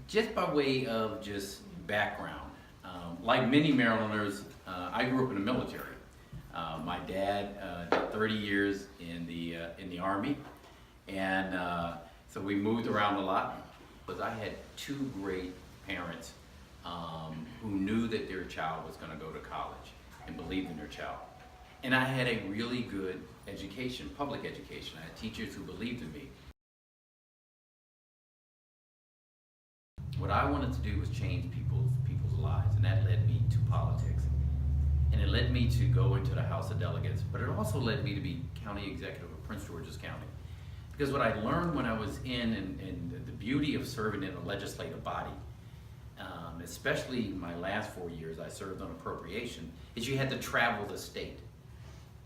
Just by way of just background, like many Marylanders, I grew up in the military. My dad did 30 years in the Army, and so we moved around a lot. But I had two great parents who knew that their child was going to go to college and believed in their child. And I had a really good education, public education. I had teachers who believed in me. What I wanted to do was change people's lives, and that led me to politics. And it led me to go into the House of Delegates, but it also led me to be county executive of Prince George's County. Because what I learned when I was in the beauty of serving in a legislative body, especially my last 4 years I served on appropriation, is you had to travel the state.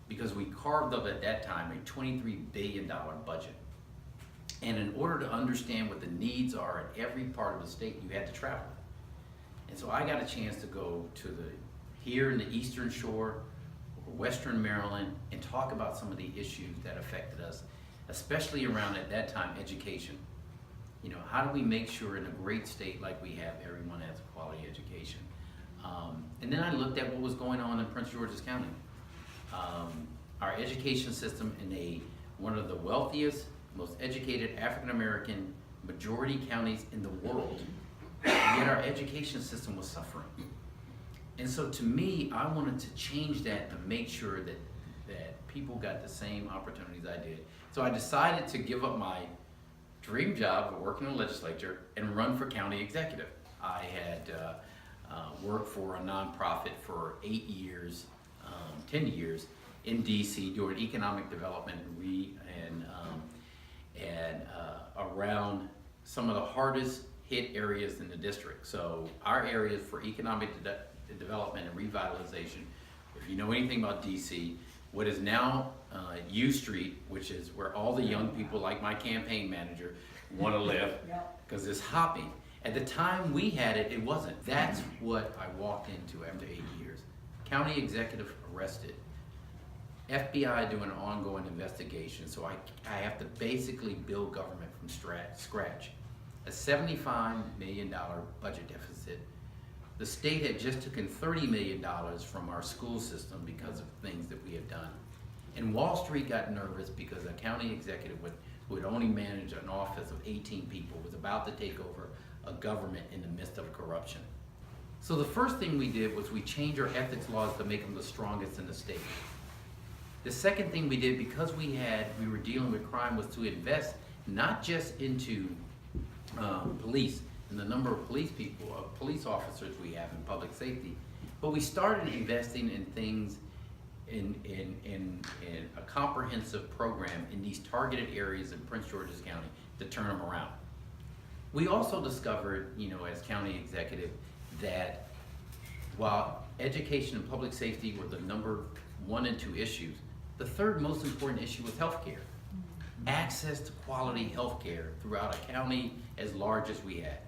Because we carved up at that time a $23 billion budget. And in order to understand what the needs are in every part of the state, you had to travel. And so I got a chance to go to here in the Eastern Shore, or Western Maryland, and talk about some of the issues that affected us, especially around, at that time, education. You know, how do we make sure in a great state like we have, everyone has a quality education? And then I looked at what was going on in Prince George's County. Our education system in one of the wealthiest, most educated African-American majority counties in the world, yet our education system was suffering. And so to me, I wanted to change that to make sure that people got the same opportunities I did. So I decided to give up my dream job of working in the legislature and run for county executive. I had worked for a nonprofit for 8 years, 10 years in DC doing economic development and around some of the hardest hit areas in the district. So our areas for economic development and revitalization, if you know anything about DC, what is now U Street, which is where all the young people like my campaign manager want to live, because it's hopping. At the time we had it, it wasn't. That's what I walked into after 8 years. County executive arrested. FBI doing an ongoing investigation, so I have to basically build government from scratch. A $75 million budget deficit. The state had just taken $30 million from our school system because of things that we had done. And Wall Street got nervous because a county executive who had only managed an office of 18 people was about to take over a government in the midst of corruption. So the first thing we did was we changed our ethics laws to make them the strongest in the state. The second thing we did, because we were dealing with crime, was to invest not just into police and the number of police officers we have in public safety, but we started investing in things in a comprehensive program in these targeted areas in Prince George's County to turn them around. We also discovered, as county executive, that while education and public safety were the number 1 and 2 issues, the third most important issue was healthcare. Access to quality healthcare throughout a county as large as we had.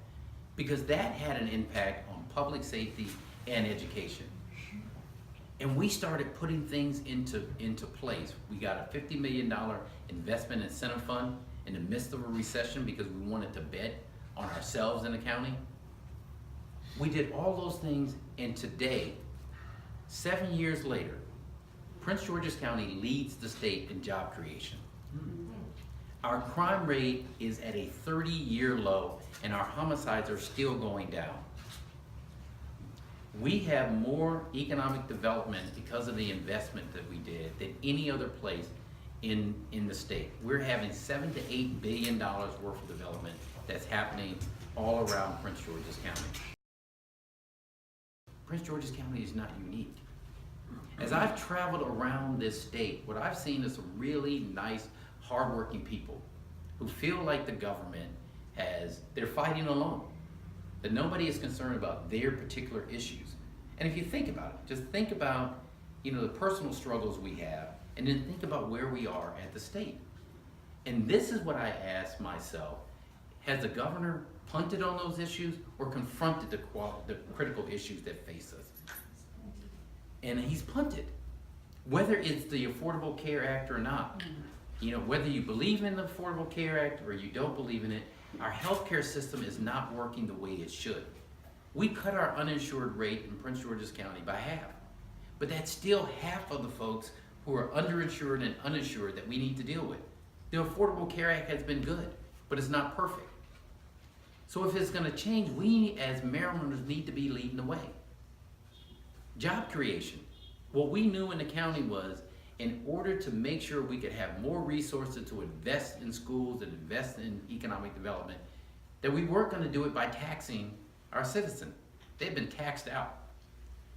Because that had an impact on public safety and education. And we started putting things into place. We got a $50 million investment incentive fund in the midst of a recession because we wanted to bet on ourselves in the county. We did all those things, and today, 7 years later, Prince George's County leads the state in job creation. Our crime rate is at a 30-year low, and our homicides are still going down. We have more economic development because of the investment that we did than any other place in the state. We're having $7 to $8 billion worth of development that's happening all around Prince George's County. Prince George's County is not unique. As I've traveled around this state, what I've seen is some really nice, hardworking people who feel like the government they're fighting alone, that nobody is concerned about their particular issues. And if you think about it, just think about, the personal struggles we have, and then think about where we are at the state. And this is what I ask myself: has the governor punted on those issues or confronted the critical issues that face us? And he's punted, whether it's the Affordable Care Act or not. You know, whether you believe in the Affordable Care Act or you don't believe in it, our healthcare system is not working the way it should. We cut our uninsured rate in Prince George's County by half, but that's still half of the folks who are underinsured and uninsured that we need to deal with. The Affordable Care Act has been good, but it's not perfect. So if it's gonna change, we as Marylanders need to be leading the way. Job creation. What we knew in the county was, in order to make sure we could have more resources to invest in schools and invest in economic development, that we weren't gonna do it by taxing our citizens. They've been taxed out.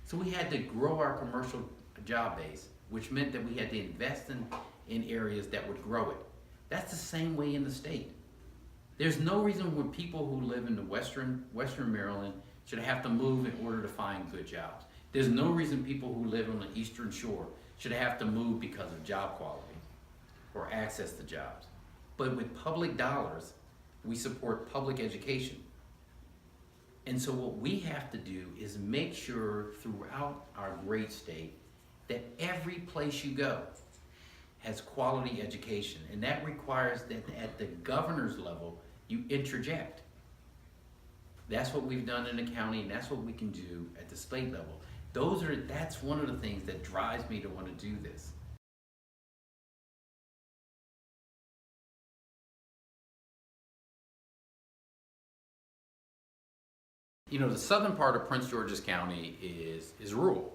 So we had to grow our commercial job base, which meant that we had to invest in areas that would grow it. That's the same way in the state. There's no reason why people who live in the Western Maryland should have to move in order to find good jobs. There's no reason people who live on the Eastern Shore should have to move because of job quality or access to jobs. But with public dollars, we support public education. And so what we have to do is make sure throughout our great state that every place you go has quality education. And that requires that at the governor's level, you interject. That's what we've done in the county, and that's what we can do at the state level. That's one of the things that drives me to want to do this. You know, the southern part of Prince George's County is rural.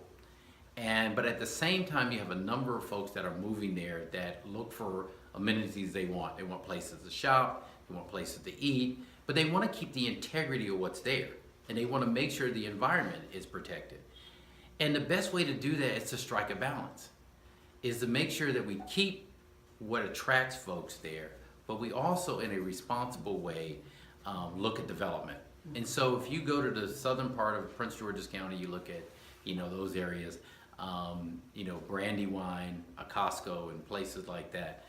But at the same time, you have a number of folks that are moving there that look for amenities they want. They want places to shop, they want places to eat, but they want to keep the integrity of what's there. And they want to make sure the environment is protected. And the best way to do that is to strike a balance, is to make sure that we keep what attracts folks there, but we also, in a responsible way, look at development. And so if you go to the southern part of Prince George's County, you look at, those areas, Brandywine, Costco, and places like that,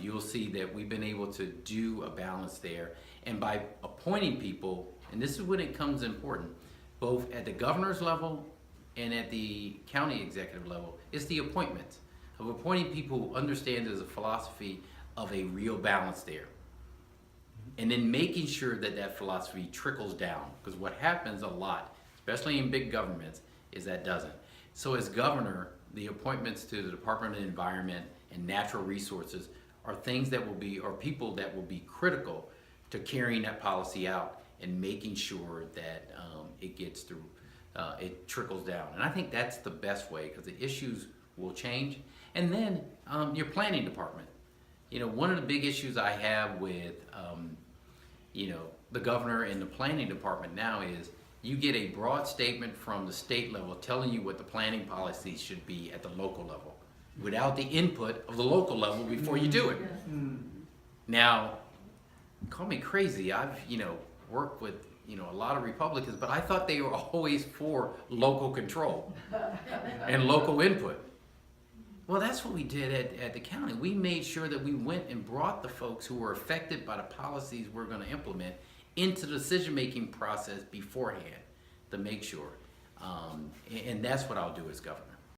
you'll see that we've been able to do a balance there. And by appointing people, and this is when it comes important, both at the governor's level and at the county executive level, it's the appointments of appointing people who understand there's a philosophy of a real balance there. And then making sure that that philosophy trickles down, because what happens a lot, especially in big governments, is that doesn't. So as governor, the appointments to the Department of Environment and Natural Resources are things that will be, or people that will be critical to carrying that policy out and making sure that it gets through, it trickles down. And I think that's the best way, because the issues will change. And then your planning department. One of the big issues I have with, the governor and the planning department now is you get a broad statement from the state level telling you what the planning policies should be at the local level without the input of the local level before you do it. Now, call me crazy. I've, worked with, a lot of Republicans, but I thought they were always for local control and local input. Well, that's what we did at the county. We made sure that we went and brought the folks who were affected by the policies we're going to implement into the decision-making process beforehand to make sure. And that's what I'll do as governor.